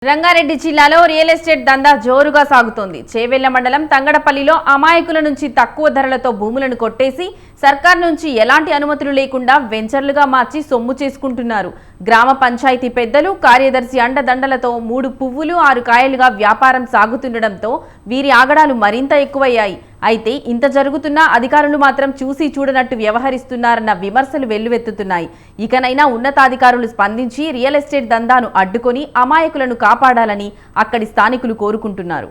రంగారెడ్డి జిల్లాలో real estate దందా జోరుగా సాగుతోంది. చేవెళ్ల మండలం తంగడపల్లిలో అమాయకుల నుంచి తక్కువ ధరలతో భూములను కొట్టేసి సర్కార్ నుంచి ఎలాంటి అనుమతులు లేకుండా వెంచర్లుగా మార్చి సొమ్ము చేసుకుంటున్నారు. గ్రామ పంచాయతీ పెద్దలు, కార్యదర్శి అండదండలతో 3 పువ్వులు 6 కాయలుగా వ్యాపారం సాగుతుండటంతో వీరి ఆగడాలు మరింత ఎక్కువయ్యాయి. అయితే ఇంత జరుగుతున్నా అధికారులు మాత్రం చూసి చూడనట్టు వ్యవహరిస్తున్నారన్న విమర్శలు వెల్లువెత్తుతున్నాయి. ఇకనైనా ఉన్నతాధికారులు స్పందించి రియల్ ఎస్టేట్ దందాను అడ్డుకొని అమాయకులను కాపాడాలని అక్కడి స్థానికులు కోరుకుంటున్నారు.